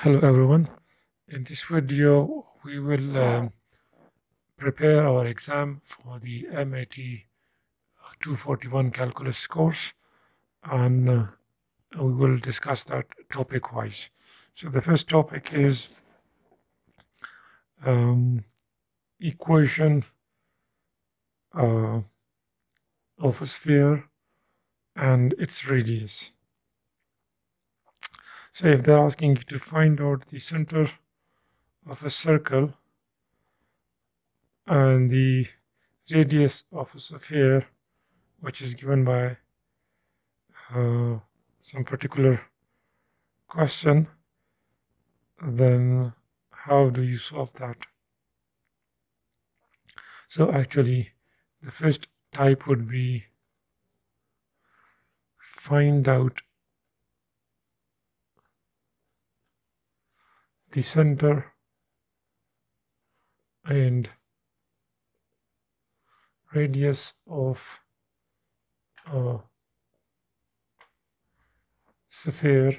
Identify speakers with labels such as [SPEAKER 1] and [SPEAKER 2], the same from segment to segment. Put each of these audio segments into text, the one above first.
[SPEAKER 1] Hello everyone. In this video, we will prepare our exam for the MAT 241 calculus course, and we will discuss that topic wise. So the first topic is equation of a sphere and its radius. So if they're asking you to find out the center of a circle and the radius of a sphere, which is given by some particular question, then how do you solve that? So actually, the first type would be find out the center and radius of a sphere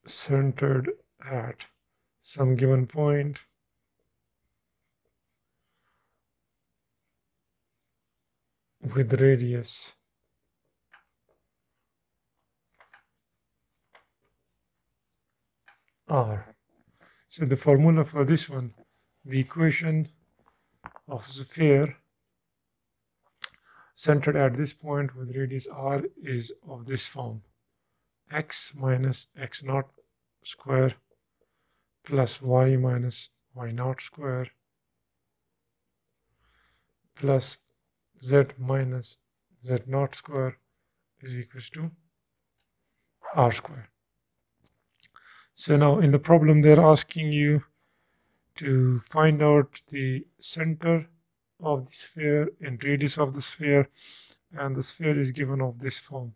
[SPEAKER 1] centered at some given point with radius r. So the formula for this one, the equation of a sphere centered at this point with radius r is of this form: x minus x naught square plus y minus y naught square plus z minus z naught square is equals to r square. So now in the problem, they're asking you to find out the center of the sphere and radius of the sphere, and the sphere is given of this form: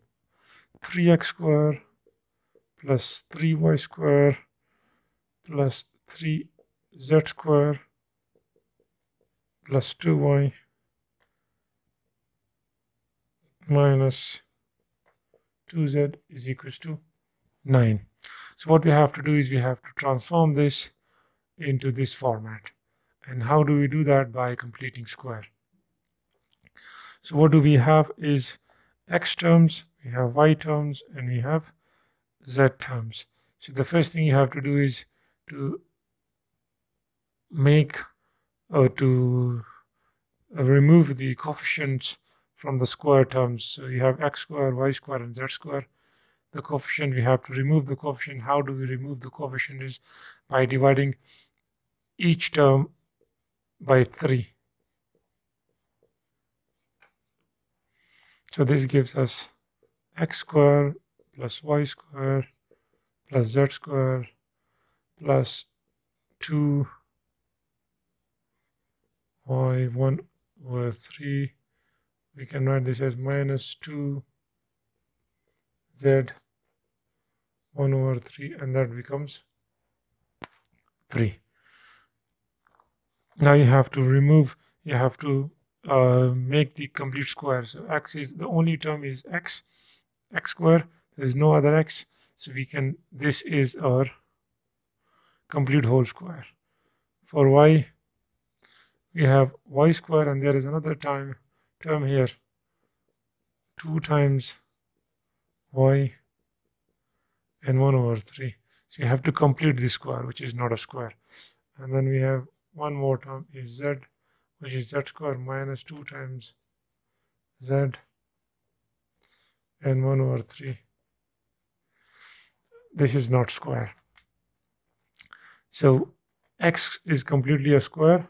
[SPEAKER 1] 3x square plus 3y square plus 3z square plus 2y minus 2z is equals to 9. So what we have to do is we have to transform this into this format. And how do we do that? By completing square. So what do we have is x terms, we have y terms, and we have z terms. So the first thing you have to do is to make to remove the coefficients from the square terms. So you have x square, y square, and z square. The coefficient, we have to remove the coefficient. How do we remove the coefficient? Is by dividing each term by 3. So this gives us x square plus y square plus z square plus 2y 1 over 3. We can write this as minus 2z 1 over 3, and that becomes 3. Now you have to remove, you have to make the complete square. So x is the only term is x square. There is no other x. So we can, this is our complete whole square. For y, we have y square, and there is another term here, 2 times y and 1 over 3. So you have to complete this square, which is not a square. And then we have one more term is z, which is z square minus 2 times z and 1 over 3. This is not square. So x is completely a square.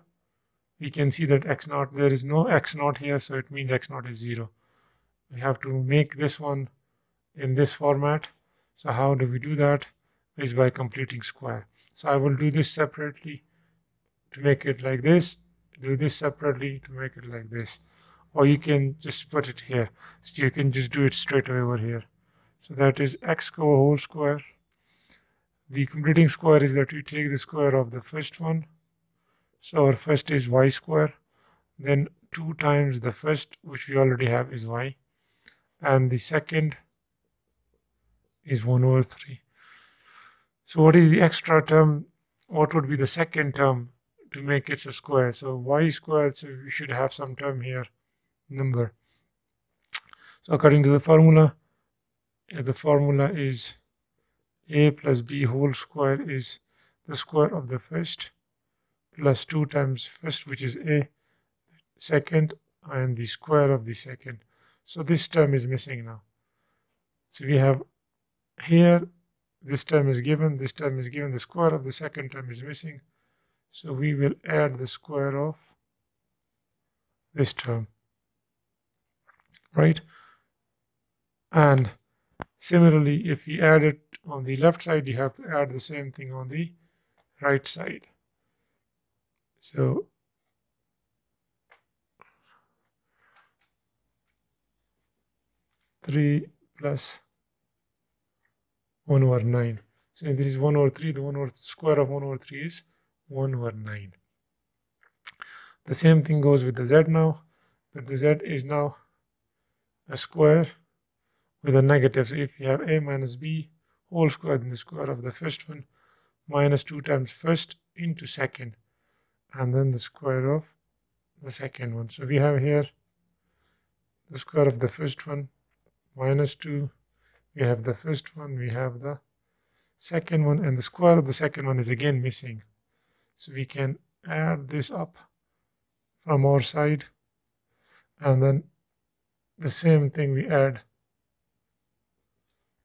[SPEAKER 1] We can see that x naught, there is no x naught here, so it means x naught is 0. We have to make this one in this format. So how do we do that? Is by completing square. So I will do this separately to make it like this, do this separately to make it like this, or you can just put it here. So you can just do it straight away over here. So that is x square whole square. The completing square is that we take the square of the first one. So our first is y square, then 2 times the first, which we already have, is y, and the second is 1 over 3. So what is the extra term? What would be the second term to make it a square? So y squared, so we should have some term here, number. So according to the formula is a plus b whole square is the square of the first plus 2 times first, which is a, second, and the square of the second. So this term is missing now. So we have here, this term is given, this term is given, the square of the second term is missing. So we will add the square of this term, right? And similarly, if we add it on the left side, you have to add the same thing on the right side. So three plus 1 over 9. So this is 1 over 3. The square of 1 over 3 is 1 over 9. The same thing goes with the z now, but the z is now a square with a negative. So if you have a minus b whole square, then the square of the first one minus 2 times first into second, and then the square of the second one. So we have here the square of the first one minus 2. We have the first one, we have the second one, and the square of the second one is again missing. So we can add this up from our side, and then the same thing we add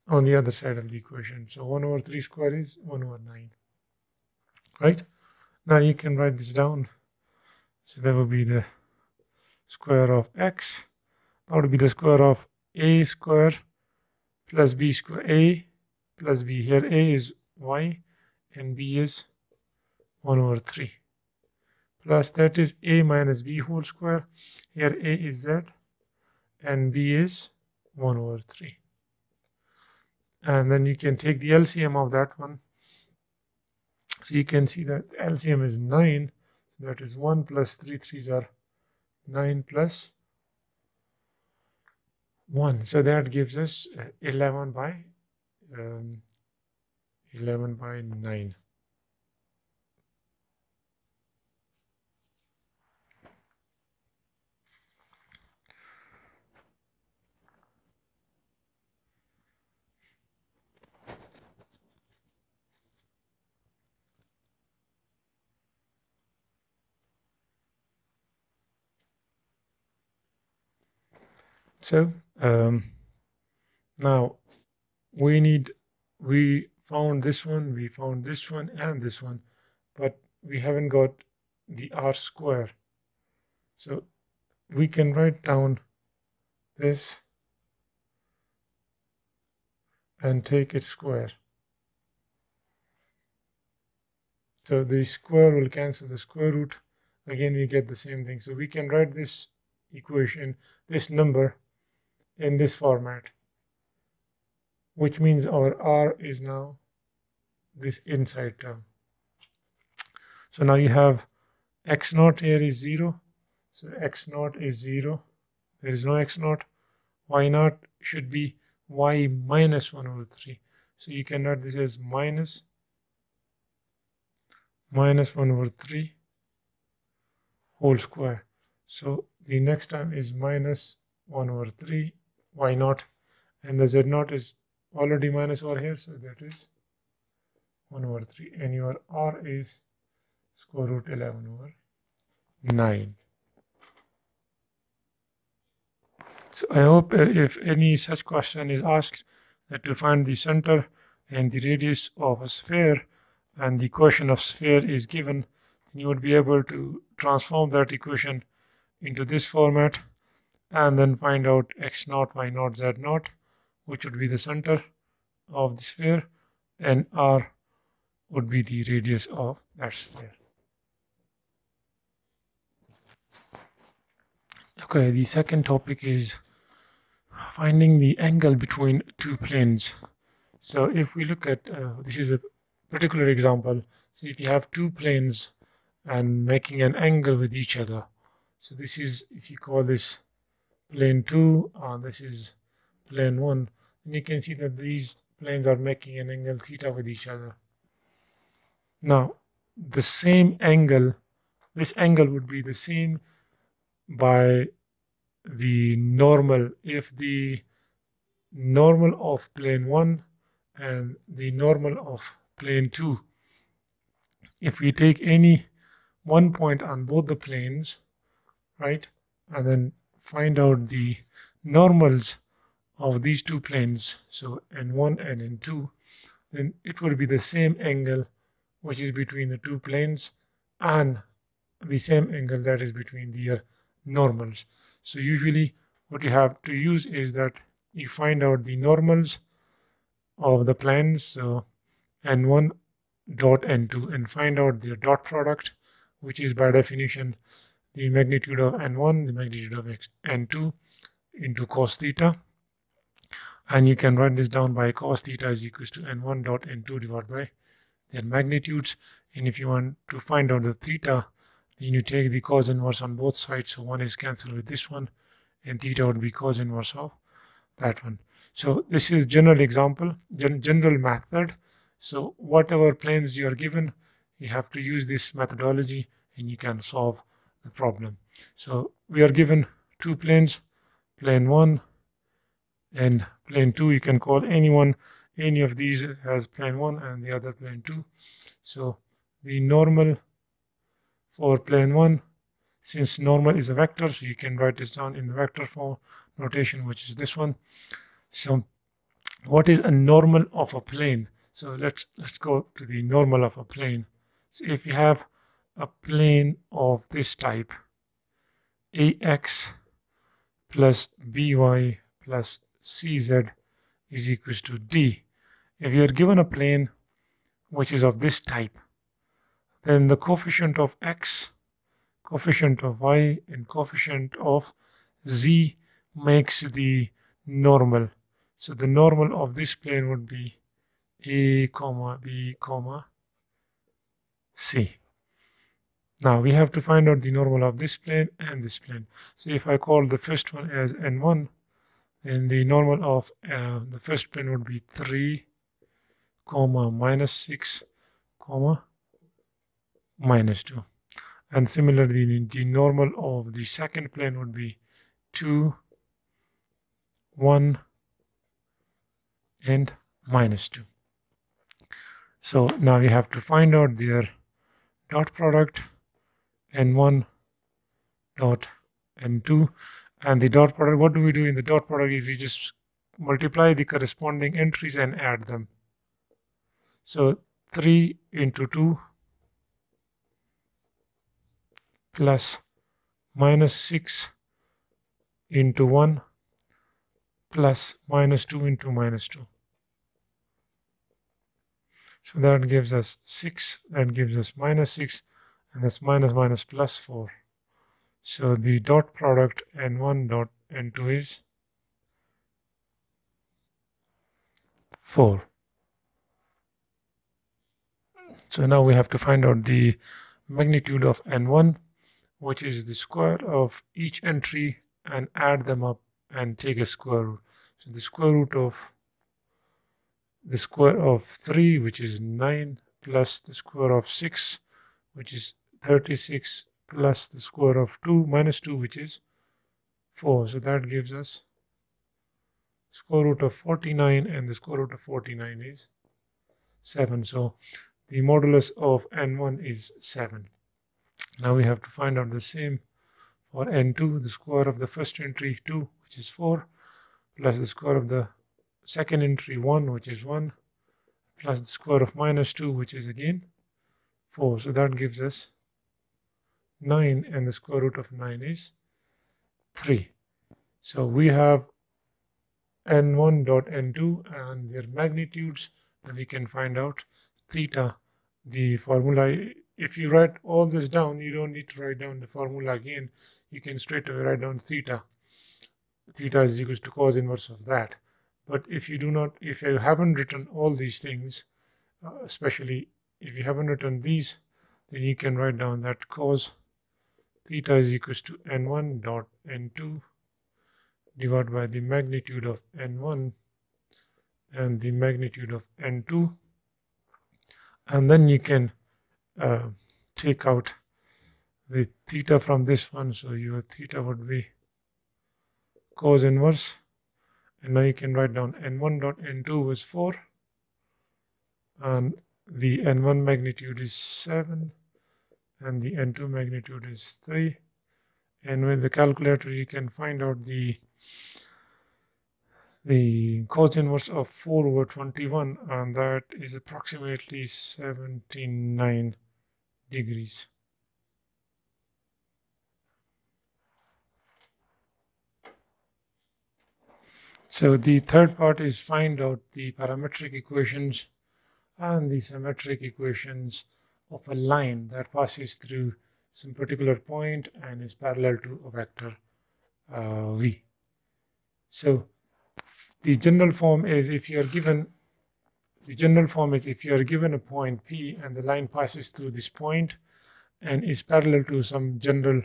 [SPEAKER 1] on the other side of the equation. So 1 over 3 square is 1 over 9, right? Now you can write this down. So that will be the square of x. That would be the square of a square plus b square, a plus b. Here a is y and b is 1 over 3. Plus that is a minus b whole square. Here a is z and b is 1 over 3. And then you can take the LCM of that one. So you can see that the LCM is 9. So that is 1 plus 3 3s are 9 plus 1. So that gives us 11 by 9. So now we found this one, and this one, but we haven't got the r square. So we can write down this and take its square. So the square will cancel the square root. Again, we get the same thing. So we can write this equation, this number, in this format, which means our r is now this inside term. So now you have x naught here is 0. So x naught is 0. There is no x naught. Y naught should be y minus 1 over 3. So you can write this as minus 1 over 3 whole square. So the next term is minus 1 over 3 y naught, and the z naught is already minus over here, so that is 1 over 3, and your r is square root 11 over 9. So I hope if any such question is asked, that to find the center and the radius of a sphere, and the equation of sphere is given, then you would be able to transform that equation into this format, and then find out x naught, y naught, z naught, which would be the center of the sphere, and r would be the radius of that sphere. Okay, the second topic is finding the angle between two planes. So if we look at, this is a particular example. So if you have two planes and making an angle with each other, so this is, if you call this plane 2, this is plane 1, then you can see that these planes are making an angle theta with each other. Now, the same angle, this angle would be the same by the normal. If the normal of plane 1 and the normal of plane 2, if we take any one point on both the planes, right, and then find out the normals of these two planes, so n1 and n2, then it would be the same angle which is between the two planes and the same angle that is between their normals. So usually what you have to use is that you find out the normals of the planes, so n1 dot n2, and find out their dot product, which is by definition the magnitude of n1, the magnitude of n2 into cos theta. And you can write this down by cos theta is equals to n1 dot n2 divided by their magnitudes. And if you want to find out the theta, then you take the cos inverse on both sides. So one is cancelled with this one, and theta would be cos inverse of that one. So this is general example, general method. So whatever planes you are given, you have to use this methodology and you can solve the problem. So we are given two planes, plane 1 and plane 2. You can call any of these as plane 1 and the other plane 2. So the normal for plane 1, since normal is a vector, so you can write this down in the vector form notation, which is this one. So what is a normal of a plane? So let's go to the normal of a plane. So if you have a plane of this type, ax plus by plus cz is equals to d. If you are given a plane which is of this type, then the coefficient of x, coefficient of y, and coefficient of z makes the normal. So the normal of this plane would be a comma b comma c. Now we have to find out the normal of this plane and this plane. So if I call the first one as n1, then the normal of the first plane would be 3 comma minus 6 comma minus 2. And similarly, the normal of the second plane would be 2, 1, and minus 2. So now you have to find out their dot product, n1 dot n2, and the dot product. What do we do in the dot product is we just multiply the corresponding entries and add them. So 3 into 2 plus minus 6 into 1 plus minus 2 into minus 2. So that gives us 6, that gives us minus 6, and that's minus minus plus 4. So the dot product n1 dot n2 is 4. So now we have to find out the magnitude of n1, which is the square of each entry, and add them up and take a square root. So the square root of 3, which is 9, plus the square of 6, which is 36, plus the square of 2 minus 2, which is 4. So that gives us square root of 49, and the square root of 49 is 7. So the modulus of n1 is 7. Now we have to find out the same for n2, the square of the first entry 2, which is 4, plus the square of the second entry 1, which is 1, plus the square of minus 2, which is again 4. So that gives us 9, and the square root of 9 is 3. So we have n1 dot n2 and their magnitudes, and we can find out theta. The formula, if you write all this down, you don't need to write down the formula again. You can straight away write down theta. Theta is equal to cos inverse of that. But if you haven't written all these things, especially if you haven't written these, then you can write down that cos theta is equal to n1 dot n2 divided by the magnitude of n1 and the magnitude of n2, and then you can take out the theta from this one, so your theta would be cos inverse, and now you can write down n1 dot n2 was 4, and the n1 magnitude is 7 and the n2 magnitude is 3, and with the calculator you can find out the cos inverse of 4 over 21, and that is approximately 79 degrees. So the third part is find out the parametric equations and the symmetric equations of a line that passes through some particular point and is parallel to a vector v. So the general form is if you are given a point P and the line passes through this point and is parallel to some general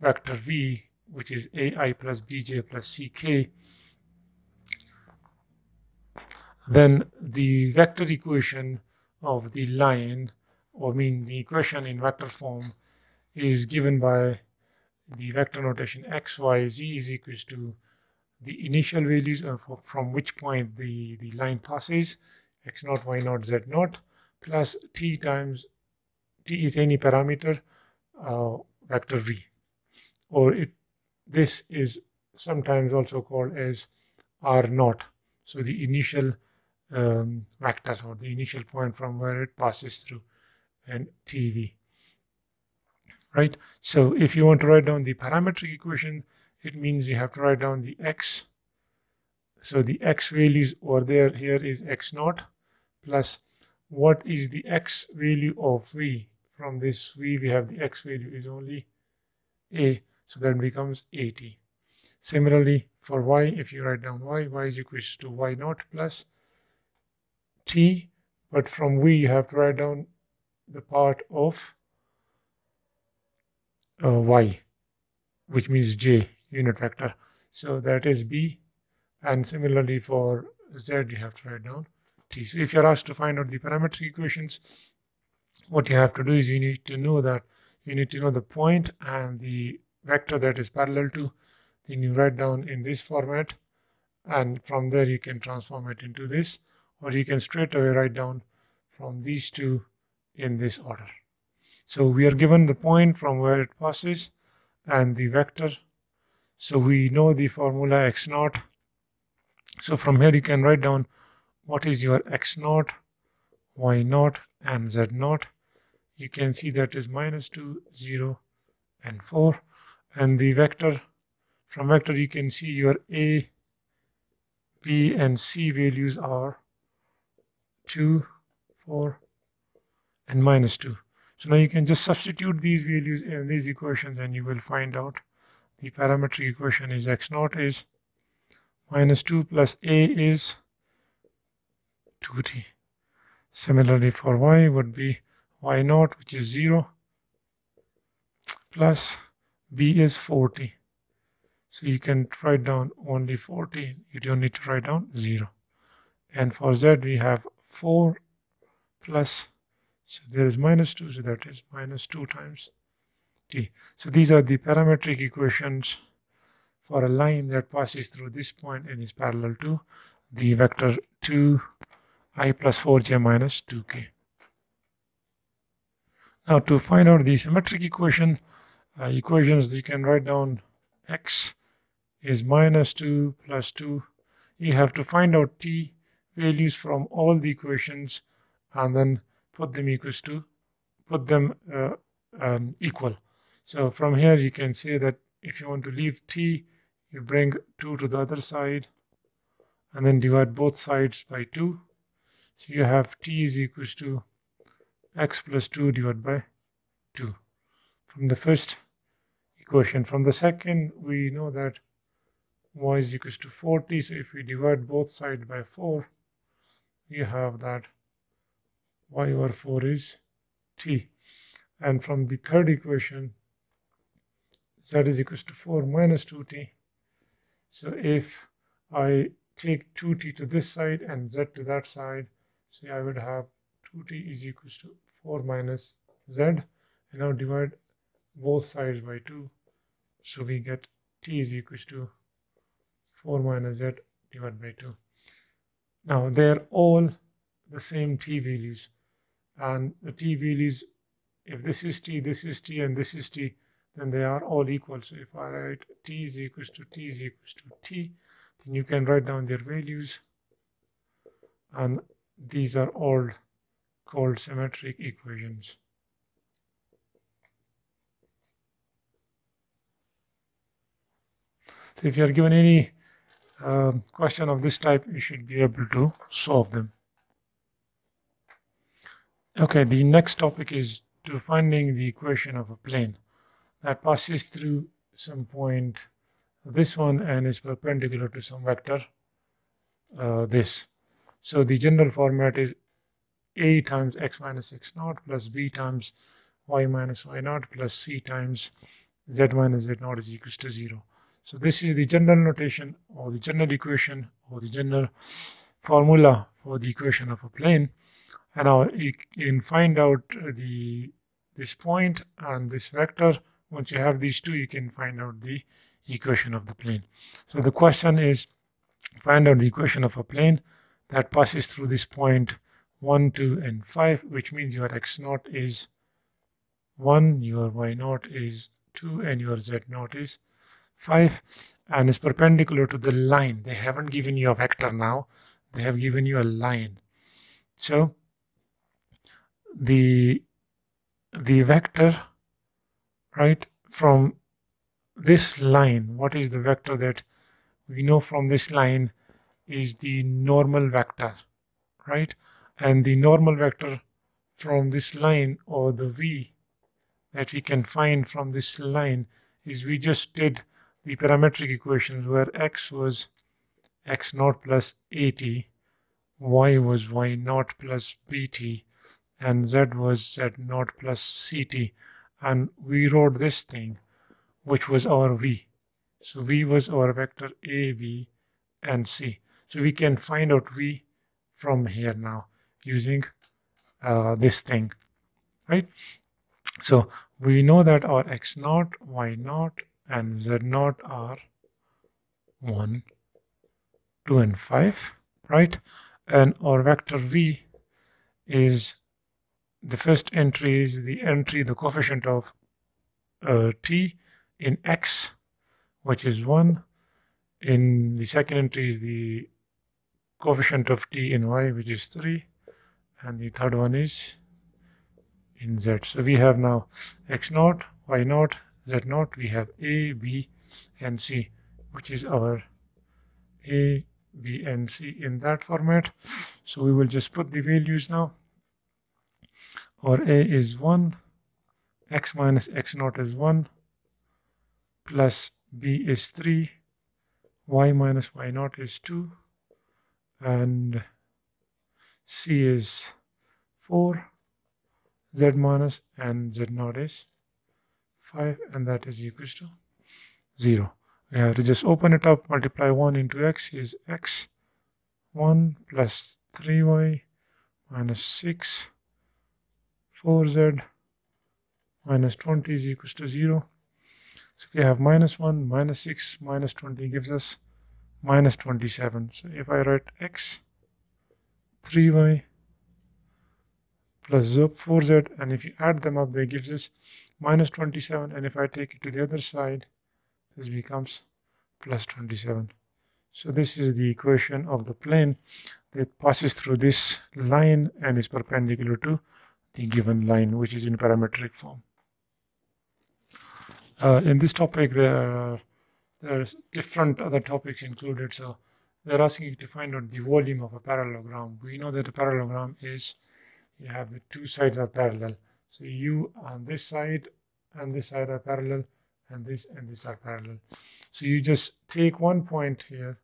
[SPEAKER 1] vector v, which is ai plus bj plus ck, then the vector equation of the line, or the equation in vector form, is given by the vector notation x, y, z is equals to the initial values from which point the line passes, x0, y0, z0, plus t times t is any parameter vector v, or this is sometimes also called as r0, so the initial vector or the initial point from where it passes through, and tv, right? So if you want to write down the parametric equation, it means you have to write down the x. So the x values over there here is x0 plus what is the x value of v. From this v we have the x value is only a, so that becomes 80. Similarly for y, if you write down y is equal to y0 plus t, but from v you have to write down the part of y, which means j unit vector, so that is b, and similarly for z you have to write down t. So if you're asked to find out the parametric equations, what you have to do is you need to know the point and the vector that is parallel to, then you write down in this format, and from there you can transform it into this, or you can straight away write down from these two in this order. So we are given the point from where it passes and the vector, so we know the formula x0. So from here you can write down what is your x0, y0 and z0. You can see that is -2, 0 and 4, and the vector, from vector you can see your a, b and c values are 2, 4 and -2. So now you can just substitute these values in these equations and you will find out the parametric equation is x0 is -2 plus a is 2t. Similarly for y would be y0, which is 0, plus b is 40. So you can write down only 40, you don't need to write down 0. And for z we have 4 plus, so there is -2, so that is -2 times t. So these are the parametric equations for a line that passes through this point and is parallel to the vector 2i plus 4j minus 2k. Now to find out the symmetric equations, you can write down x is -2 plus 2. You have to find out t values from all the equations and then put them equal. So from here you can say that if you want to leave t, you bring 2 to the other side and then divide both sides by 2. So you have t is equals to x plus 2 divided by 2 from the first equation. From the second, we know that y is equals to 40. So if we divide both sides by 4, you have that y over 4 is t. And from the third equation, z is equals to 4 minus 2t. So if I take 2t to this side and z to that side, so I would have 2t is equals to 4 minus z, and now divide both sides by 2, so we get t is equals to 4 minus z divided by 2. Now they're all the same t values, and the t values, if this is t, this is t, and this is t, then they are all equal. So if I write t is equals to t is equals to t, then you can write down their values, and these are all called symmetric equations. So if you are given any question of this type, you should be able to solve them. Okay, the next topic is to finding the equation of a plane that passes through some point, this one, and is perpendicular to some vector, this. So the general format is a times x minus x naught plus b times y minus y naught plus c times z minus z naught is equals to 0. So this is the general notation, or the general equation, or the general formula for the equation of a plane. And now you can find out this point and this vector. Once you have these two, you can find out the equation of the plane. So the question is, find out the equation of a plane that passes through this point 1, 2, and 5, which means your x naught is 1, your y naught is 2, and your z naught is 5, and is perpendicular to the line. They haven't given you a vector now, they have given you a line. So the vector, right, from this line, what is the vector that we know from this line is the normal vector, right? And the normal vector from this line, or the v that we can find from this line, is we just did the parametric equations where x was x naught plus at, y was y naught plus bt, and z was z naught plus ct, and we wrote this thing which was our v. So v was our vector a, b, and c. So we can find out v from here now using this thing, right? So we know that our x naught, y naught, and z naught are 1, 2, and 5, right? And our vector v is, the first entry is the coefficient of t in x, which is 1. In the second entry is the coefficient of t in y, which is 3. And the third one is in z. So we have now x naught, y naught, z naught. We have a, b, and c, which is our a, b, and c in that format. So we will just put the values now. Our a is 1, x minus x naught is 1, plus b is 3, y minus y naught is 2, and c is 4, z minus, and z naught is 5, and that is equals to 0. We have to just open it up, multiply 1 into x is x, 1 plus 3y minus 6, 4z minus 20 is equals to 0. So we have minus 1, minus 6, minus 20 gives us minus 27. So if I write x, 3y plus 4z, and if you add them up, they gives us minus 27. And if I take it to the other side, this becomes plus 27. So this is the equation of the plane that passes through this line and is perpendicular to the given line, which is in parametric form. In this topic, there's different other topics included. So they're asking you to find out the volume of a parallelogram. We know that a parallelogram is, you have the two sides are parallel. So you on this side and this side are parallel, and this are parallel. So you just take one point here,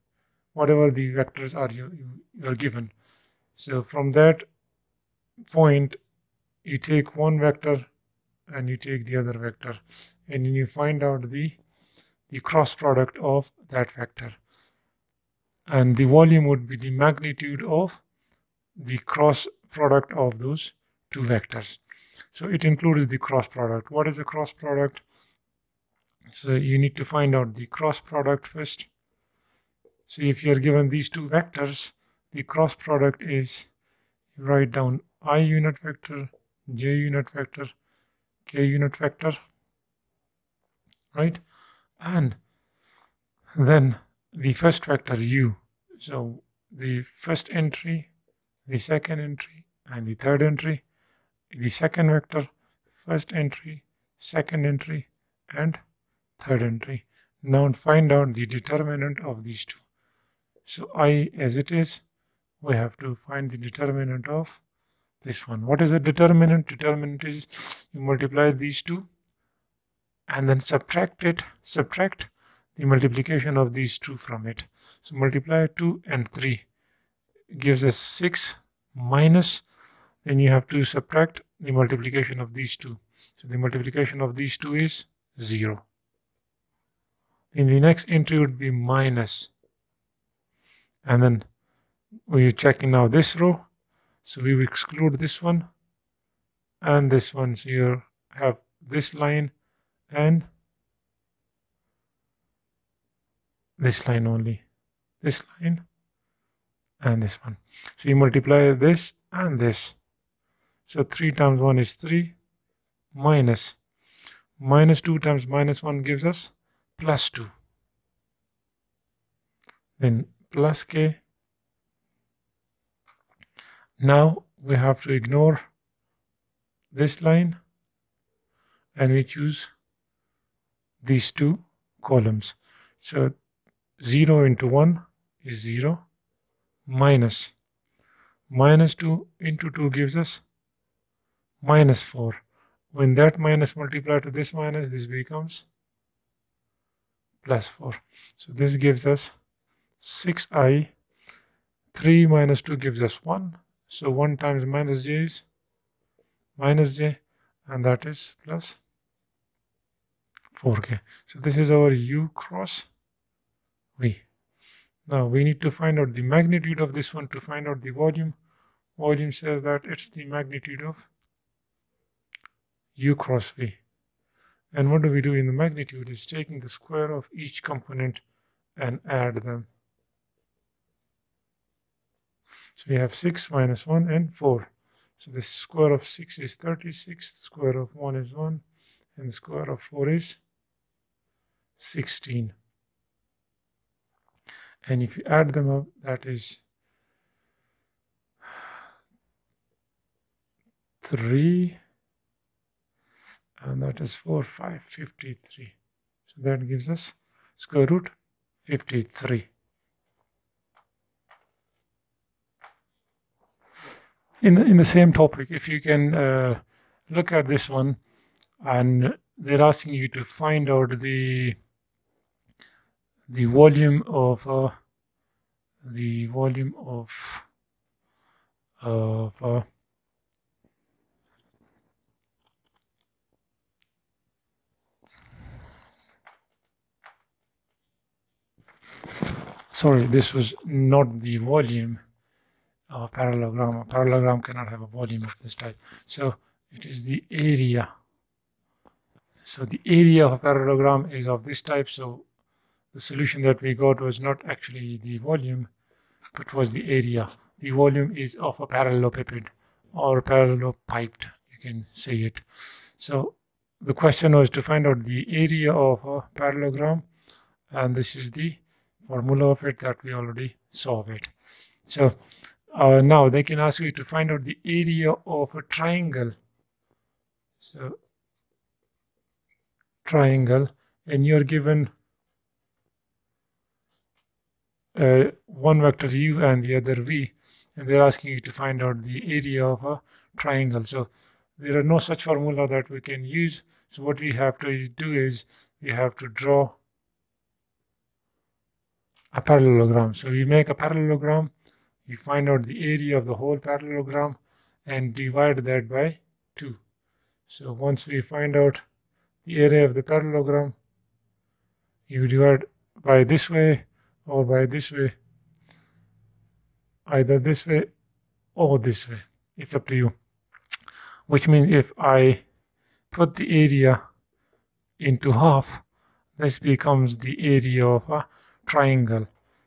[SPEAKER 1] whatever the vectors are you are given. So from that point, you take one vector and you take the other vector, and then you find out the the cross product of that vector. And the volume would be the magnitude of the cross product of those two vectors. So it includes the cross product. What is the cross product? So you need to find out the cross product first. So if you are given these two vectors, the cross product is, you write down I unit vector, j unit vector, k unit vector, right? And then the first vector u. So the first entry, the second entry, and the third entry. The second vector, first entry, second entry, and third entry. Now find out the determinant of these two. So I as it is, we have to find the determinant of this one. What is the determinant? Determinant is you multiply these two and then subtract the multiplication of these two from it. So multiply 2 and 3 gives us 6 minus, then you have to subtract the multiplication of these two. So the multiplication of these two is 0. In the next entry would be minus. And then we're checking now this row. So we will exclude this one and this one. So you have this line and this line only. This line and this one. So you multiply this and this. So 3 times 1 is 3 minus 2 times minus 1 gives us plus 2. Then plus k. Now we have to ignore this line and we choose these two columns. So 0 into 1 is 0 minus 2 into 2 gives us minus 4. When that minus multiplied to this minus, this becomes plus 4. So this gives us 6i. 3 minus 2 gives us 1. So 1 times minus j is minus j, and that is plus 4k. So this is our u cross v. Now we need to find out the magnitude of this one to find out the volume. Volume says that it's the magnitude of u cross v. And what do we do in the magnitude is taking the square of each component and add them. So we have 6 minus 1 and 4. So the square of 6 is 36, the square of 1 is 1, and the square of 4 is 16. And if you add them up, that is 3, and that is 4, 5, 53. So that gives us square root 53. In the same topic, if you can look at this one, and they're asking you to find out the volume of sorry, this was not the volume of parallelogram. A parallelogram cannot have a volume of this type. So it is the area. So the area of a parallelogram is of this type. So the solution that we got was not actually the volume, but was the area. The volume is of a parallelepiped or parallelepiped, you can say it. So the question was to find out the area of a parallelogram, and this is the formula of it that we already saw it. So now they can ask you to find out the area of a triangle. So triangle, and you're given one vector u and the other v, and they're asking you to find out the area of a triangle. So there are no such formula that we can use. So what we have to do is we have to draw a parallelogram. So we make a parallelogram, we find out the area of the whole parallelogram and divide that by 2. So once we find out the area of the parallelogram, You divide by this way or by this way, either this way or this way. It's up to you. Which means if I put the area into half, this becomes the area of a triangle.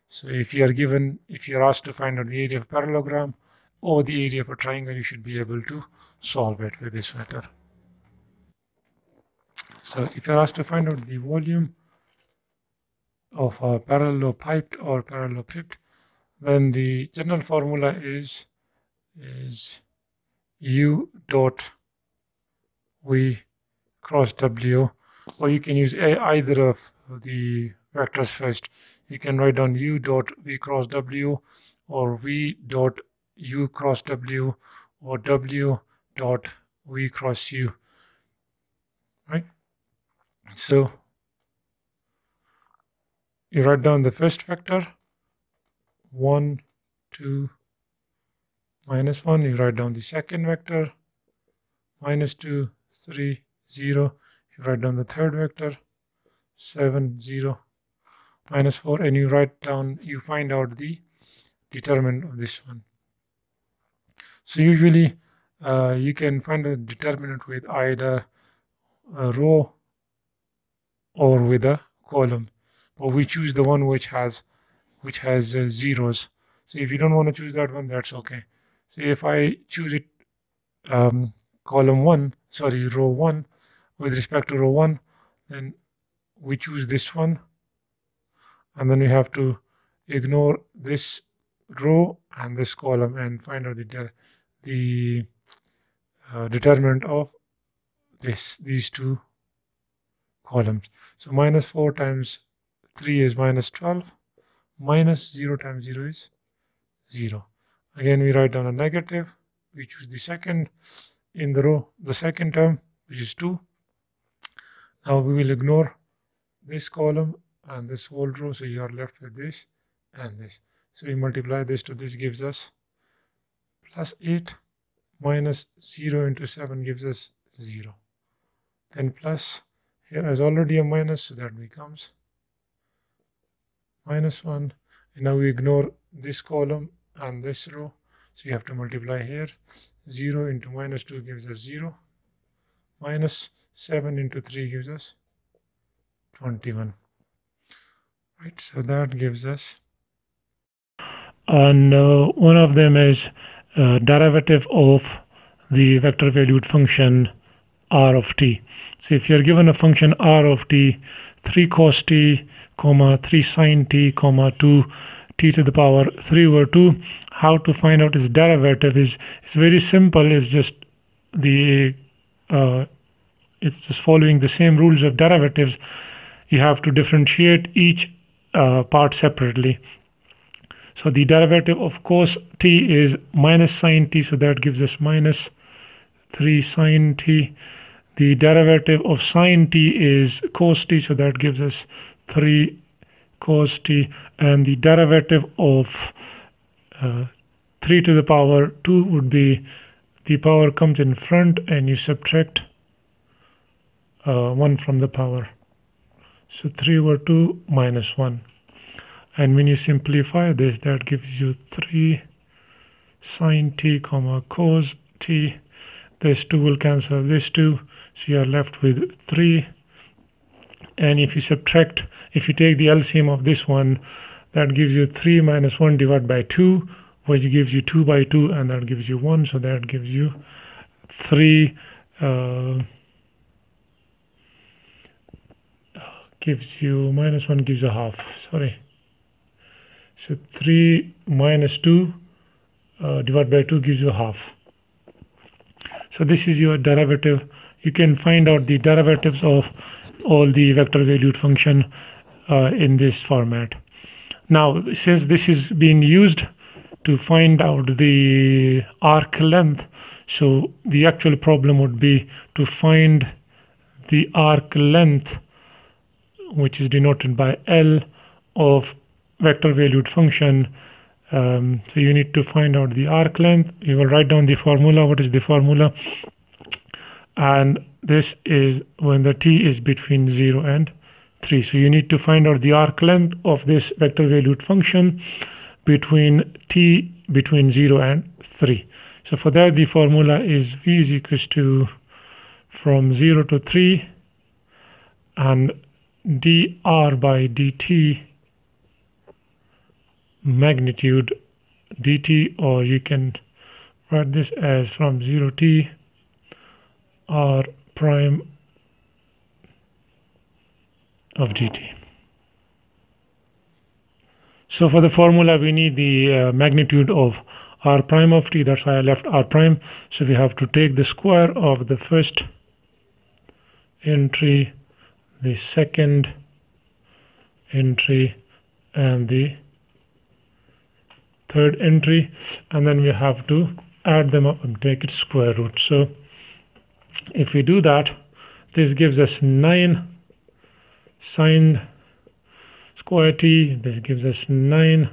[SPEAKER 1] So if you're asked to find out the area of a parallelogram or the area of a triangle, you should be able to solve it with this method. So if you're asked to find out the volume of a parallelopiped or parallelepiped, then the general formula is U dot V cross W, or you can use either of the vectors first. You can write down U dot V cross W, or V dot U cross W, or W dot V cross U, right? So you write down the first vector, 1, 2, minus 1. You write down the second vector, minus 2, 3, 0. You write down the third vector, 7, 0, minus 4, and you find out the determinant of this one. So usually you can find a determinant with either a row or with a column, but we choose the one which has zeros. So if you don't want to choose that one, that's okay. So if I choose it row 1 with respect to row 1, then we choose this one, and then we have to ignore this row and this column and find out the determinant of these two columns. So minus 4 times 3 is minus 12, minus 0 times 0 is 0. Again, we write down a negative. We choose the second in the row, the second term, which is 2. Now we will ignore this column and this whole row, so you are left with this and this. So we multiply this to this, gives us plus 8, minus 0 into 7 gives us 0. Then plus, here is already a minus, so that becomes minus 1. And now we ignore this column and this row, so you have to multiply here. 0 into minus 2 gives us 0. Minus 7 into 3 gives us 21. Right, so that gives us. And one of them is derivative of the vector valued function r of t. So if you're given a function r of t, 3 cos t, 3 sin t, 2 t to the power 3 over 2, how to find out its derivative is very simple. It's just following the same rules of derivatives. You have to differentiate each part separately. So the derivative of cos t is minus sin t, so that gives us minus 3 sin t. The derivative of sin t is cos t, so that gives us 3 cos t. And the derivative of 3 to the power 2 would be the power comes in front and you subtract 1 from the power. So 3 over 2 minus 1. And when you simplify this, that gives you 3 sin t, cos t. This 2 will cancel this 2, so you are left with 3. And if you take the LCM of this one, that gives you 3 minus 1 divided by 2, which gives you 2 by 2, and that gives you 1, so that gives you 3, gives you minus 1 gives you half, sorry. So 3 minus 2 divided by 2 gives you half. So this is your derivative. You can find out the derivatives of all the vector valued function in this format. Now, since this is being used to find out the arc length, so the actual problem would be to find the arc length, which is denoted by L, of vector valued function. So you need to find out the arc length. You will write down the formula. What is the formula? And this is when the t is between 0 and 3. So you need to find out the arc length of this vector valued function between 0 and 3. So for that, the formula is v is equals to from 0 to 3 and dr by dt magnitude dt, or you can write this as from 0 t r prime of dt. So for the formula, we need the magnitude of r prime of t. That's why I left r prime. So we have to take the square of the first entry, the second entry, and the third entry, and then we have to add them up and take its square root. So if we do that, this gives us 9 sine square t, this gives us 9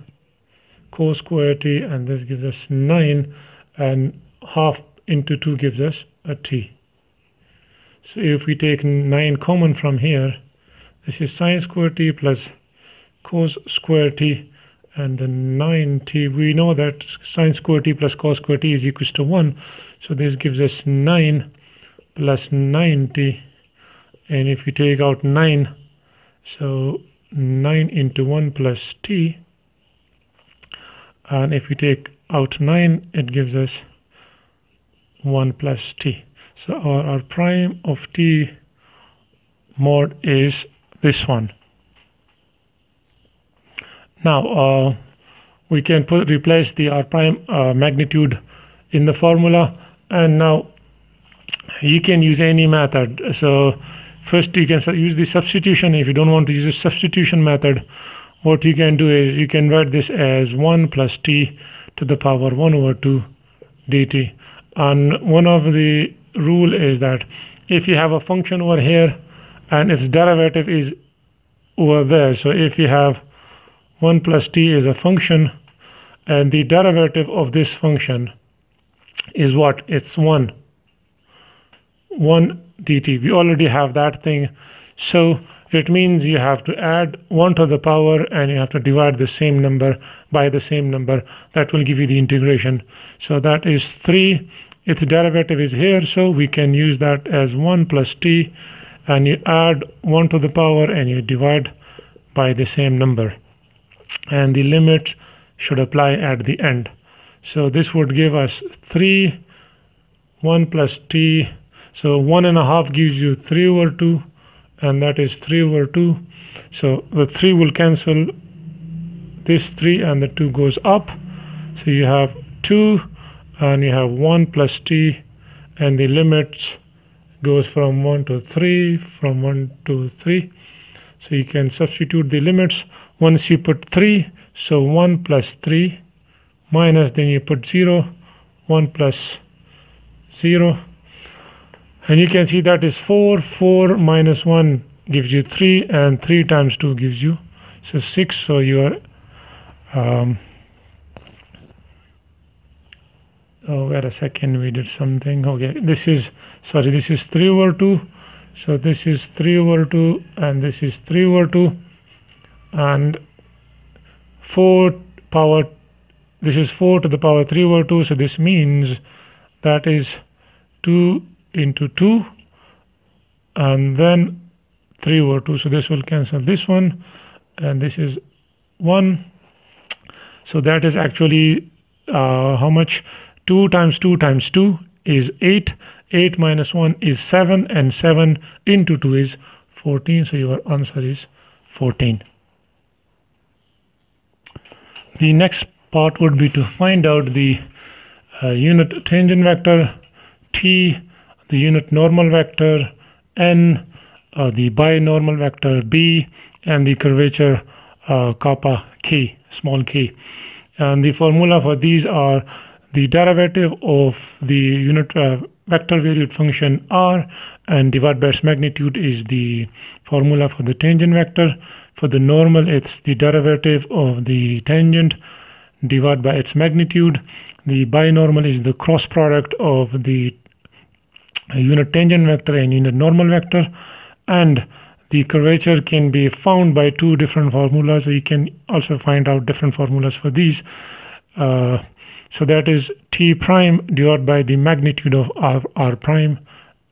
[SPEAKER 1] cos square t, and this gives us 9, and half into 2 gives us a t. So if we take 9 common from here, this is sine square t plus cos square t, and the 9t, we know that sine square t plus cos square t is equals to 1. So this gives us 9 plus 9t, and if we take out 9, so 9 into 1 plus t, and if we take out 9, it gives us 1 plus t. So our prime of t mod is this one. Now we can replace the r prime magnitude in the formula, and now you can use any method. So first you can use the substitution. If you don't want to use the substitution method, what you can do is you can write this as 1 plus t to the power 1 over 2 dt. And one of the rule is that if you have a function over here and its derivative is over there, so if you have 1 plus t is a function and the derivative of this function is what? It's 1 dt. We already have that thing, so it means you have to add 1 to the power and you have to divide the same number by the same number. That will give you the integration. So that is 3. Its derivative is here, so we can use that as 1 plus t, and you add 1 to the power and you divide by the same number, and the limits should apply at the end. So this would give us 3, 1 plus t, so 1.5 gives you 3 over 2, and that is 3 over 2. So the 3 will cancel this 3 and the 2 goes up, so you have 2 and you have 1 plus t, and the limits goes from 1 to 3, from 1 to 3. So you can substitute the limits. Once you put 3, so 1 plus 3 minus, then you put 0, 1 plus 0, and you can see that is 4. 4 minus 1 gives you 3, and 3 times 2 gives you 6. So you are oh, wait a second, we did something. Okay, this is 3 over 2. So this is 3 over 2 and this is 3 over 2, and 4 power, this is 4 to the power 3 over 2. So this means that is 2 into 2 and then 3 over 2. So this will cancel this one, and this is 1. So that is actually how much? 2 times 2 times 2 is 8. 8 minus 1 is 7, and 7 into 2 is 14. So your answer is 14. The next part would be to find out the unit tangent vector t, the unit normal vector n, the binormal vector b, and the curvature kappa k, small k. And the formula for these are the derivative of the unit vector valued function r, and divided by its magnitude is the formula for the tangent vector. For the normal, it's the derivative of the tangent divided by its magnitude. The binormal is the cross product of the unit tangent vector and unit normal vector, and the curvature can be found by two different formulas. So you can also find out different formulas for these. So that is T prime divided by the magnitude of R prime,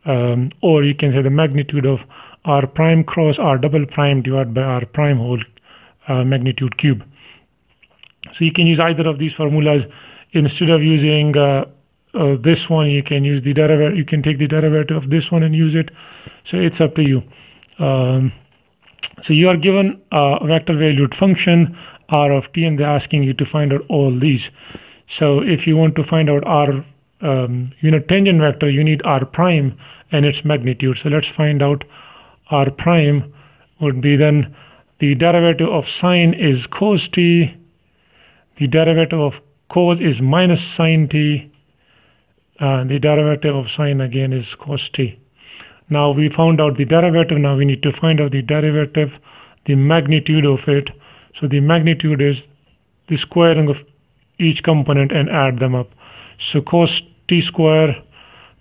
[SPEAKER 1] or you can say the magnitude of R prime cross R double prime divided by R prime whole magnitude cube. So you can use either of these formulas. Instead of using this one, you can use the derivative. You can take the derivative of this one and use it. So it's up to you. So you are given a vector valued function R of t, and they're asking you to find out all these. So if you want to find out R unit tangent vector, you need R prime and its magnitude. So let's find out R prime would be then the derivative of sine is cos t, the derivative of cos is minus sine t, and the derivative of sine again is cos t. Now we found out the derivative. Now we need to find out the derivative, the magnitude of it. So the magnitude is the squaring of each component and add them up. So cos t square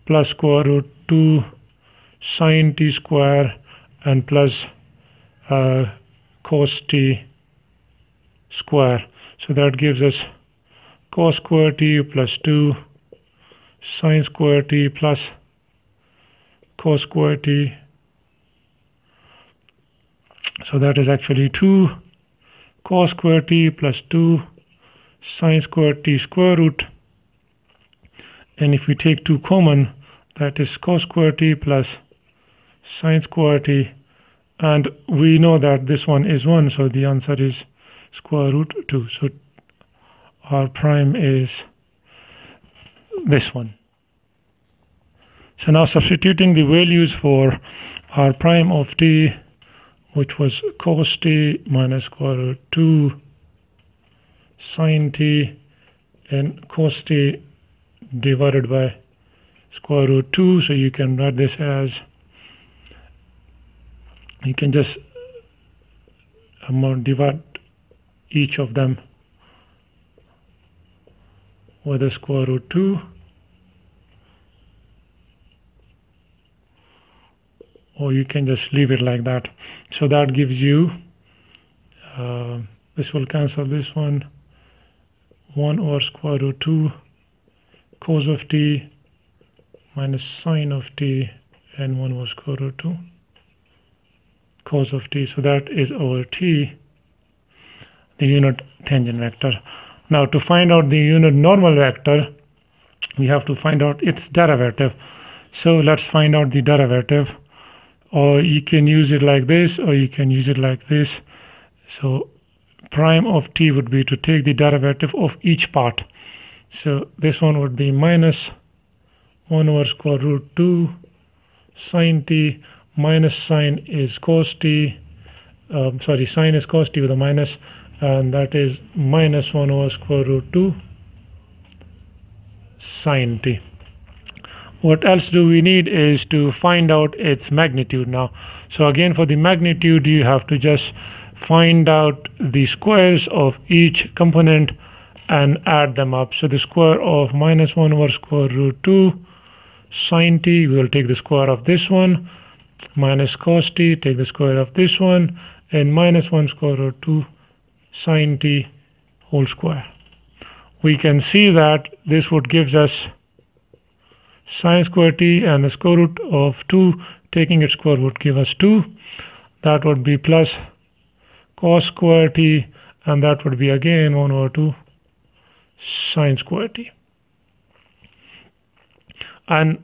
[SPEAKER 1] plus square root 2 sine t square and plus cos t square. So that gives us cos square t plus 2 sine square t plus cos square t. So that is actually 2 cos square t plus 2 sine square t square root. And if we take 2 common, that is cos square t plus sine square t. And we know that this one is 1, so the answer is square root 2. So R prime is this one. So now substituting the values for R prime of t, which was cos t minus square root 2 sine t and cos t divided by square root 2. So you can write this as, you can just divide each of them with a square root 2, or you can just leave it like that. So that gives you, this will cancel this one, 1 over square root 2 cos of t minus sine of t, and 1 over square root 2 cos of t. So that is over t, the unit tangent vector. Now to find out the unit normal vector, we have to find out its derivative. So let's find out the derivative, or you can use it like this, or you can use it like this. So prime of t would be to take the derivative of each part. So this one would be minus 1 over square root 2 sine t minus sine is cos t, sine is cos t with a minus, and that is minus 1 over square root 2 sine t. What else do we need is to find out its magnitude now. So again, for the magnitude, you have to just find out the squares of each component and add them up. So the square of minus 1 over square root 2 sine t, we will take the square of this one, minus cos t, take the square of this one, and minus 1 square root 2 sine t whole square. We can see that this would gives us sine square t, and the square root of 2 taking its square would give us 2. That would be plus cos square t, and that would be again 1 over 2 sine square t. And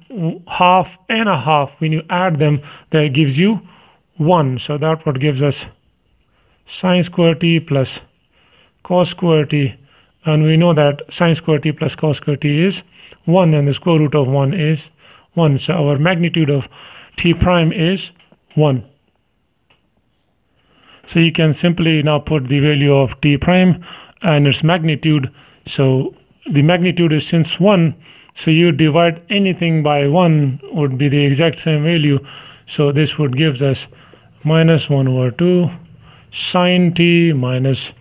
[SPEAKER 1] half and a half, when you add them, that gives you 1. So that what gives us sine square t plus cos square t, and we know that sine square t plus cos square t is 1, and the square root of 1 is 1. So our magnitude of t prime is 1. So you can simply now put the value of t prime and its magnitude. So the magnitude is since 1, so you divide anything by 1 would be the exact same value. So this would give us minus 1 over 2 sine t minus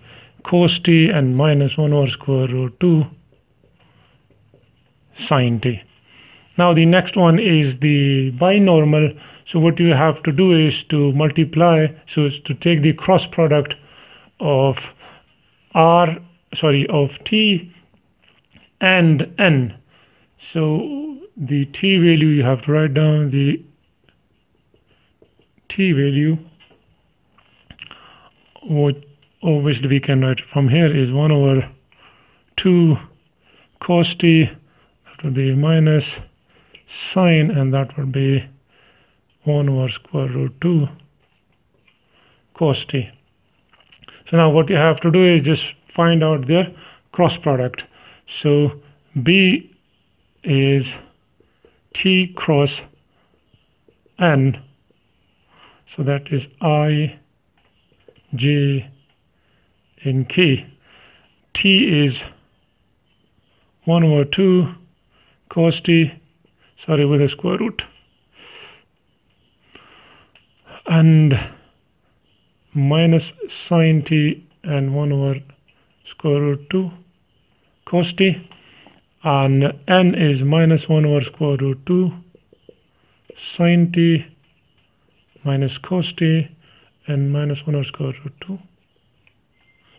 [SPEAKER 1] cos t and minus 1 over square root 2 sine t. Now the next one is the binormal. So what you have to do is to multiply, so it's to take the cross product of of t and n. So the t value, you have to write down the t value, what obviously we can write from here is 1 over 2 cos t, that would be minus sine, and that would be 1 over square root 2 cos t. So now what you have to do is just find out their cross product. So B is t cross n, so that is I, j, and k. T is 1 over 2 cos t, with a square root, and minus sine t, and 1 over square root 2 cos t, and n is minus 1 over square root 2 sine t minus cos t, and minus 1 over square root 2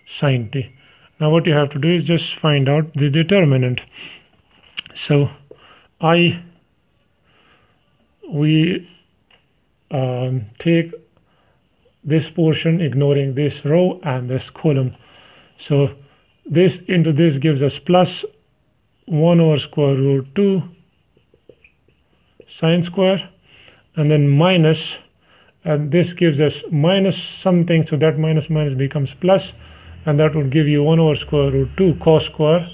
[SPEAKER 1] sine t. Now what you have to do is just find out the determinant. So we take this portion, ignoring this row and this column. So this into this gives us plus 1 over square root 2 sine square, and then minus, and this gives us minus something, so that minus minus becomes plus, and that would give you 1 over square root 2 cos square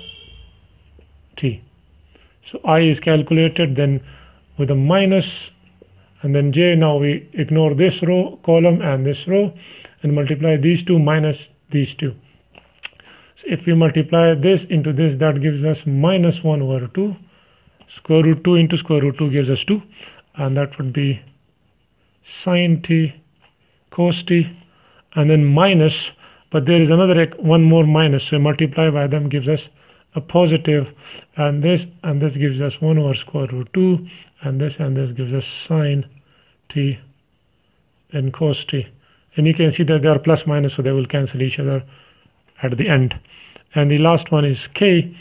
[SPEAKER 1] t. So I is calculated then with a minus, and then j. Now we ignore this row column and this row and multiply these two minus these two. So if we multiply this into this, that gives us minus 1 over 2. Square root 2 into square root 2 gives us 2, and that would be sine t cos t, and then minus, but there is another one more minus, so multiply by them gives us a positive, and this gives us 1 over square root 2, and this gives us sine t and cos t. And you can see that they are plus minus, so they will cancel each other at the end. And the last one is k.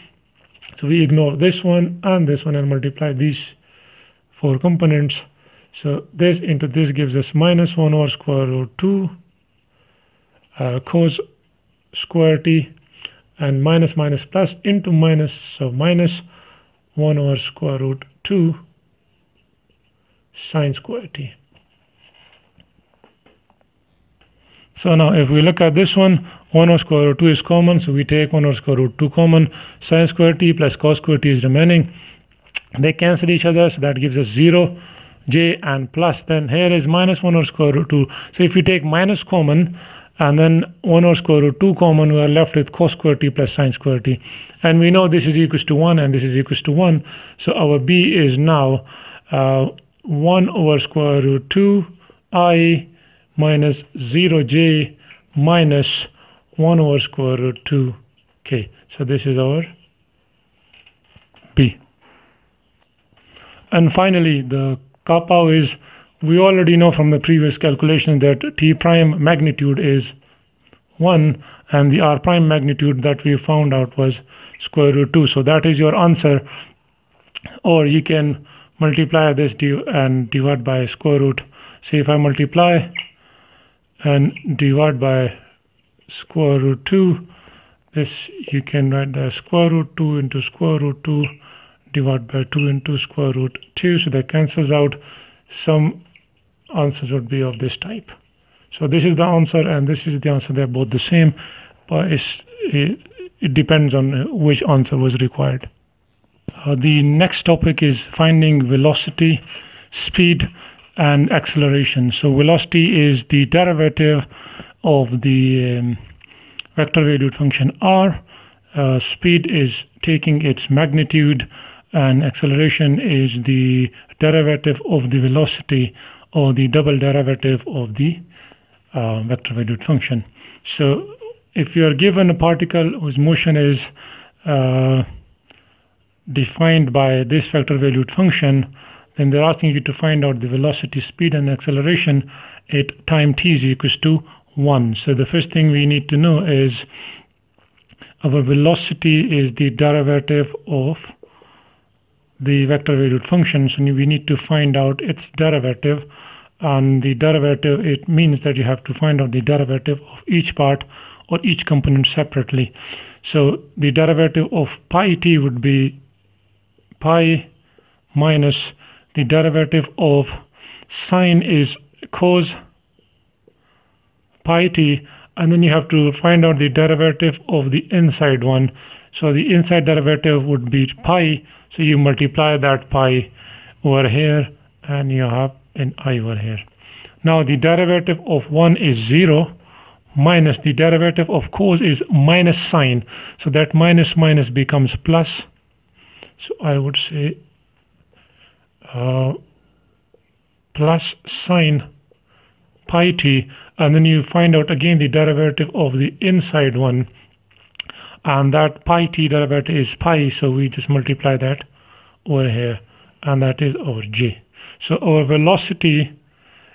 [SPEAKER 1] So we ignore this one and multiply these four components. So this into this gives us minus 1 over square root 2 cos square t, and minus minus plus into minus, so minus 1 over square root 2 sine square t. So now if we look at this one, 1 over square root 2 is common, so we take 1 over square root 2 common. Sine square t plus cos square t is remaining. They cancel each other, so that gives us 0, j, and plus. Then here is minus 1 over square root 2. So if we take minus common and then 1 over square root 2 common, we are left with cos square t plus sine square t. And we know this is equals to 1 and this is equals to 1. So our b is now 1 over square root 2 I minus 0j minus 1 over square root 2 k. So this is our b. And finally, the kappa is, we already know from the previous calculation that t prime magnitude is 1, and the r prime magnitude that we found out was square root 2. So that is your answer. Or you can multiply this and divide by square root. Say if I multiply and divide by square root 2, this you can write the square root 2 into square root 2 divided by 2 into square root 2. So that cancels out. Some answers would be of this type. So this is the answer and this is the answer. They're both the same, but it depends on which answer was required. The next topic is finding velocity, speed, and acceleration. So velocity is the derivative of the vector valued function r. Speed is taking its magnitude, and acceleration is the derivative of the velocity, or the double derivative of the vector valued function. So if you are given a particle whose motion is defined by this vector valued function, then they're asking you to find out the velocity, speed, and acceleration at time t is equals to 1. So the first thing we need to know is our velocity is the derivative of the vector valued function. So we need to find out its derivative, and the derivative, it means that you have to find out the derivative of each part or each component separately. So the derivative of pi t would be pi minus the derivative of sine is cos pi t, and then you have to find out the derivative of the inside one. So the inside derivative would be pi, so you multiply that pi over here and you have an I over here. Now the derivative of 1 is 0 minus the derivative of cos is minus sine, so that minus minus becomes plus. So I would say plus sine pi t, and then you find out again the derivative of the inside one, and that pi t derivative is pi, so we just multiply that over here, and that is our j. So our velocity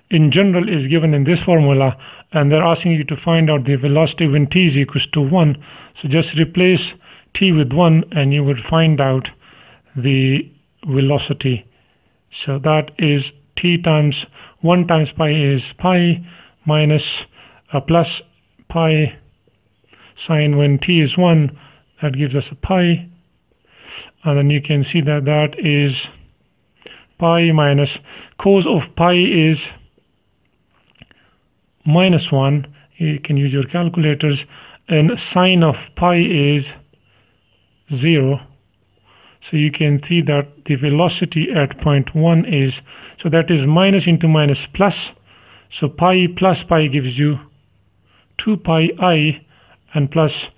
[SPEAKER 1] in general is given in this formula, and they're asking you to find out the velocity when t is equals to 1. So just replace t with 1 and you would find out the velocity. So that is t times 1 times pi is pi minus plus pi sine when t is 1, that gives us a pi, and then you can see that that is pi minus cos of pi is minus 1, you can use your calculators, and sine of pi is 0. So you can see that the velocity at point 1 is, so that is minus into minus plus, so pi plus pi gives you 2 pi I and plus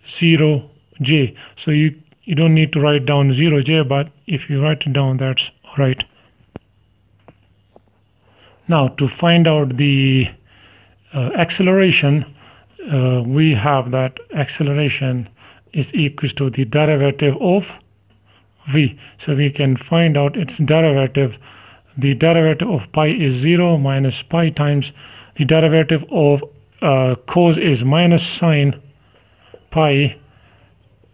[SPEAKER 1] 0 j. So you don't need to write down 0 j, but if you write it down, that's all right. Now to find out the acceleration, we have that acceleration is equals to the derivative of v. So we can find out its derivative. The derivative of pi is 0 minus pi times the derivative of cos is minus sine pi,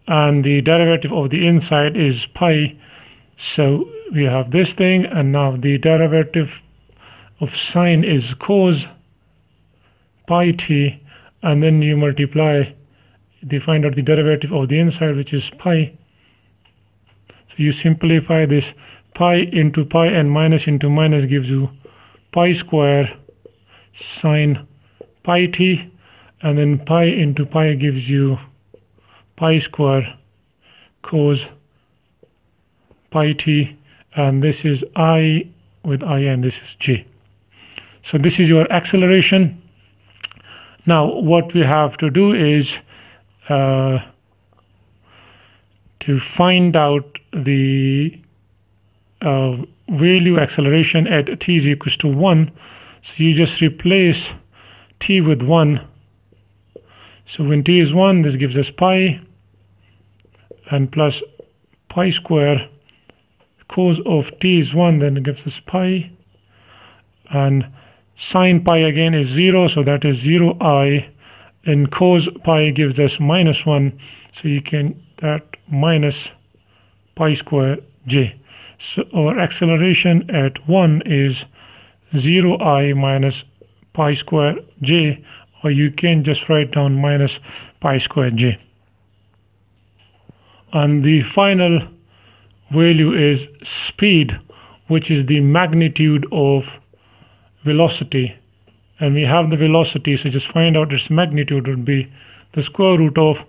[SPEAKER 1] and the derivative of the inside is pi. So we have this thing, and now the derivative of sine is cos pi t, and then you multiply, they find out the derivative of the inside, which is pi. So you simplify this, pi into pi and minus into minus gives you pi square sine pi t, and then pi into pi gives you pi square cos pi t, and this is I with I, and this is j. So this is your acceleration. Now what we have to do is to find out the value acceleration at t is equals to 1. So you just replace t with 1. So when t is 1, this gives us pi and plus pi square cos of t is 1, then it gives us pi, and sine pi again is 0, so that is 0 I, and cos pi gives us minus 1, so you can that minus pi square j. So our acceleration at 1 is 0 I minus pi square j, or you can just write down minus pi square j. And the final value is speed, which is the magnitude of velocity, and we have the velocity, so just find out its magnitude would be the square root of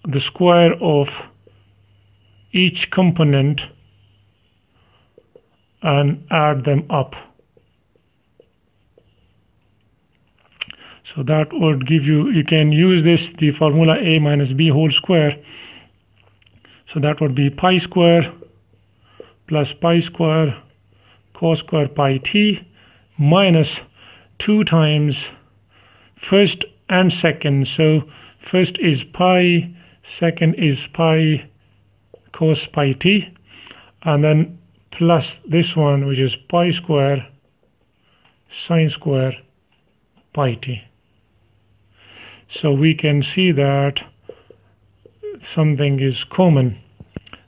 [SPEAKER 1] the square of each component and add them up. So that would give you, you can use this, the formula a minus b whole square. So that would be pi square plus pi square cos square pi t minus 2 times first and second. So first is pi, second is pi cos pi t, and then plus this one, which is pi square sine square pi t. So we can see that something is common.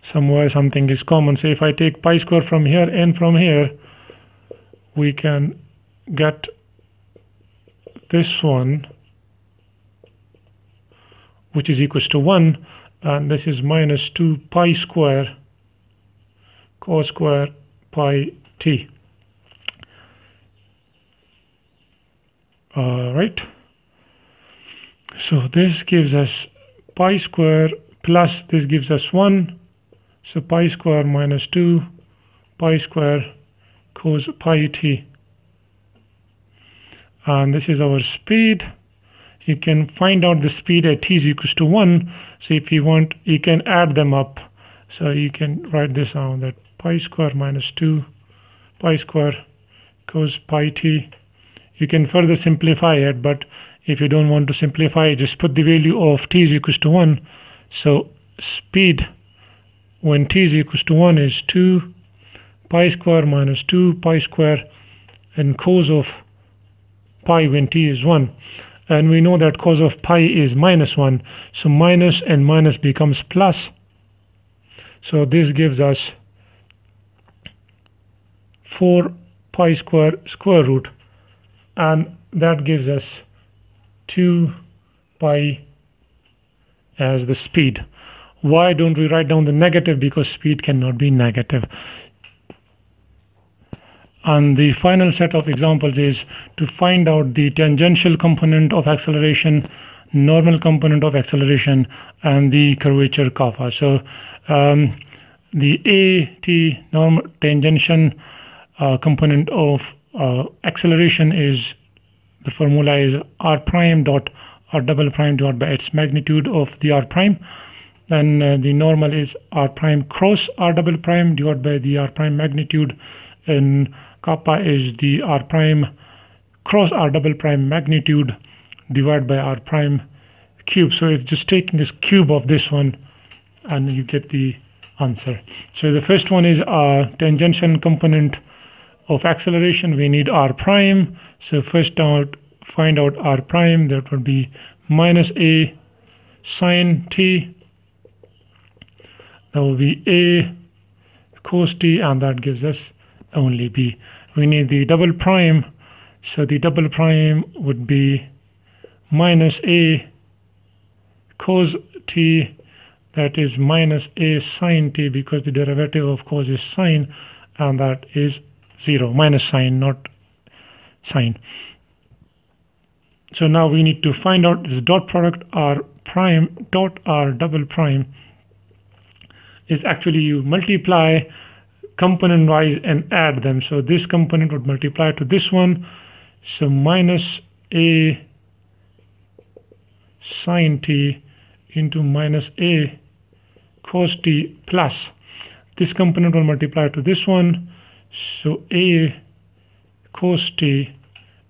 [SPEAKER 1] Somewhere something is common. So if I take pi square from here and from here, we can get this one, which is equals to 1, and this is minus 2 pi square cos square pi t. Right. So this gives us pi square plus this gives us 1. So pi square minus 2 pi square cos pi t. And this is our speed. You can find out the speed at t is equals to 1. So if you want, you can add them up. So you can write this down, that pi square minus 2 pi square cos pi t. You can further simplify it, but if you don't want to simplify, just put the value of t is equals to 1. So speed when t is equals to 1 is 2 pi square minus 2 pi square and cos of pi when t is 1. And we know that cos of pi is minus 1. So minus and minus becomes plus. So this gives us 4 pi square square root, and that gives us 2 pi as the speed. Why don't we write down the negative? Because speed cannot be negative. And the final set of examples is to find out the tangential component of acceleration, normal component of acceleration, and the curvature kappa. So the AT normal tangential component of acceleration is, the formula is r prime dot r double prime divided by its magnitude of the r prime. Then the normal is r prime cross r double prime divided by the r prime magnitude, and kappa is the r prime cross r double prime magnitude divided by r prime cube. So it's just taking this cube of this one and you get the answer. So the first one is tangential component of acceleration. We need r prime. So first out, find out r prime. That would be minus a sine t. That will be a cos t, and that gives us only b. We need the double prime. So the double prime would be minus a cos t, that is minus a sine t, because the derivative of cos is sine, and that is 0, minus sine, not sine. So now we need to find out this dot product r prime dot r double prime is actually you multiply component wise and add them. So this component would multiply to this one. So minus a sine t into minus a cos t plus this component will multiply to this one. So a cos t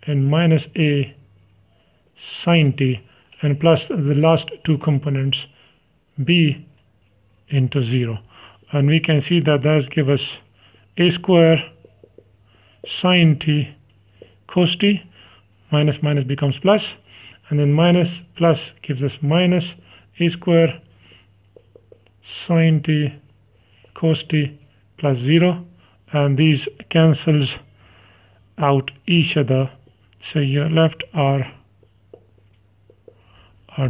[SPEAKER 1] and minus a sine t, and plus the last two components b into 0. And we can see that does give us a square sine t cos t, minus minus becomes plus, and then minus plus gives us minus a square sine t cos t plus 0, and these cancels out each other. So you're left are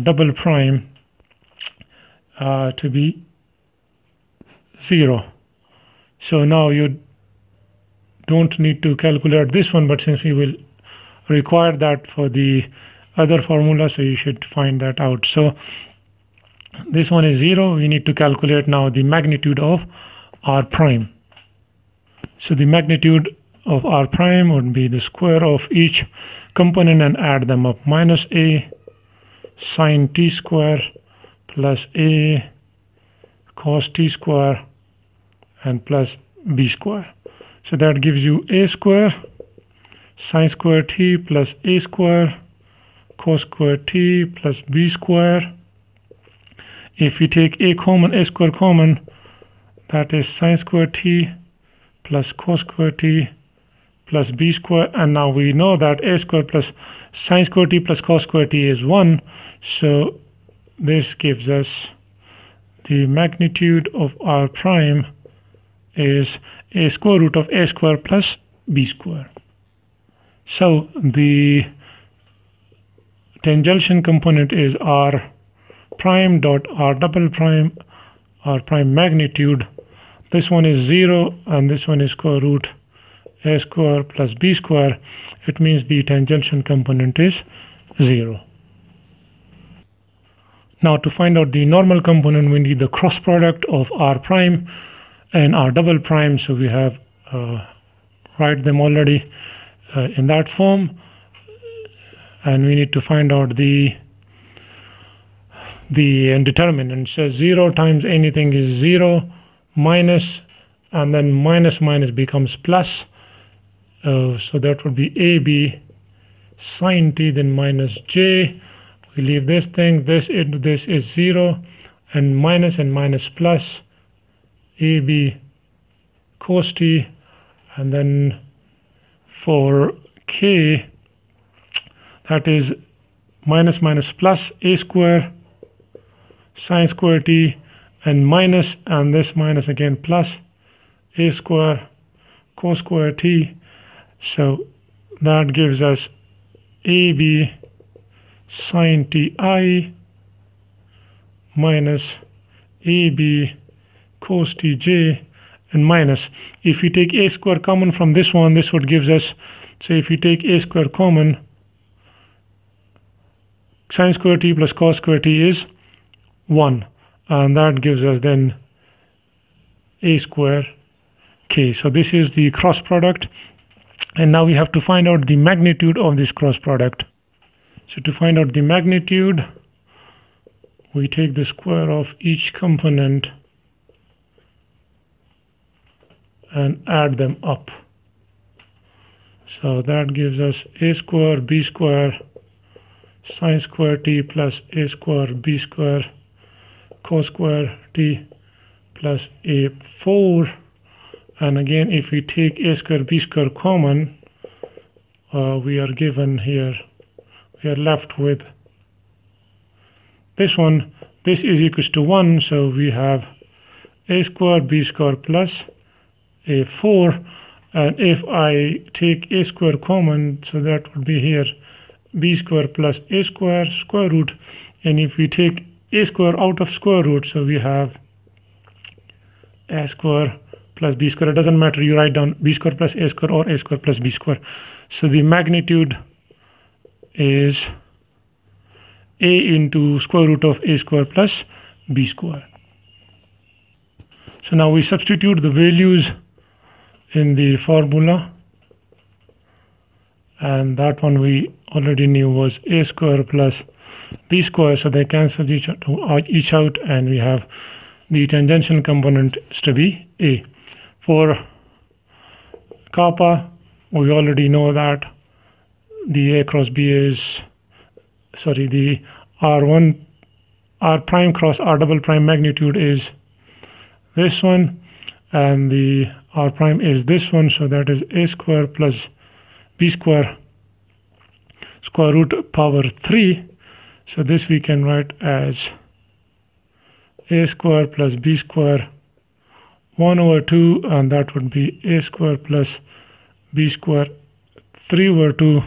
[SPEAKER 1] double prime to be 0. So now you don't need to calculate this one, but since we will require that for the other formula, so you should find that out. So this one is 0. We need to calculate now the magnitude of r prime. So the magnitude of r prime would be the square of each component and add them up. Minus a sine t square plus a cos t square and plus b square. So that gives you a square sine square t plus a square cos square t plus b square. If we take a common, a square common, that is sine square t plus cos square t plus b square, and now we know that a square plus sine square t plus cos square t is 1, so this gives us the magnitude of r prime is a square root of a square plus b square. So the tangential component is r prime dot r double prime, r prime magnitude. This one is 0 and this one is square root a square plus b square. It means the tangential component is 0. Now to find out the normal component, we need the cross product of r prime and r double prime. So we have write them already in that form, and we need to find out the determinant. So 0 times anything is 0, minus, and then minus minus becomes plus. So that would be ab sine t, then minus j. We leave this thing, this is 0, and minus plus ab cos t, and then for k, that is minus plus a square sine square t, and minus, and this minus again plus a square cos square t. So that gives us ab sine ti minus ab cos tj, and minus, if we take a square common from this one, this would gives us, so if we take a square common, sine square t plus cos square t is 1, and that gives us then a square k. So this is the cross product, and now we have to find out the magnitude of this cross product. So to find out the magnitude, we take the square of each component and add them up. So that gives us a square b square sine square t plus a square b square cos square t plus a 4. And again, if we take a square b square common, we are given here, we are left with this one. This is equals to 1, so we have a square b square plus a 4, and if I take a square common, so that would be here b square plus a square square root, and if we take a square out of square root, so we have a square plus b square. It doesn't matter, you write down b square plus a square or a square plus b square. So the magnitude is a into square root of a square plus b square. So now we substitute the values in the formula, and that one we already knew was a square plus b square, so they cancel each out, and we have the tangential component is to be a. For kappa, we already know that the a cross b is, sorry, the r1 r prime cross r double prime magnitude is this one, and the r prime is this one, so that is a square plus b square square root power 3. So this we can write as a square plus b square 1 over 2, and that would be a square plus b square 3 over 2.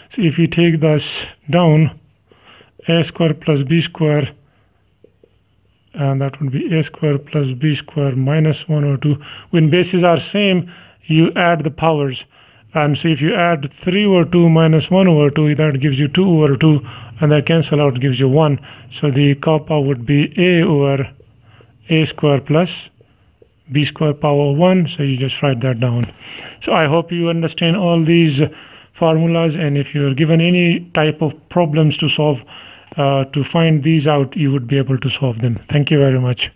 [SPEAKER 1] So if we take this down, a square plus b square, and that would be a square plus b square minus 1 over 2. When bases are same, you add the powers, and so if you add 3 over 2 minus 1 over 2, that gives you 2 over 2, and that cancel out gives you 1. So the kappa would be a over a square plus b square power 1. So you just write that down. So I hope you understand all these formulas, and if you're given any type of problems to solve, to find these out, you would be able to solve them. Thank you very much.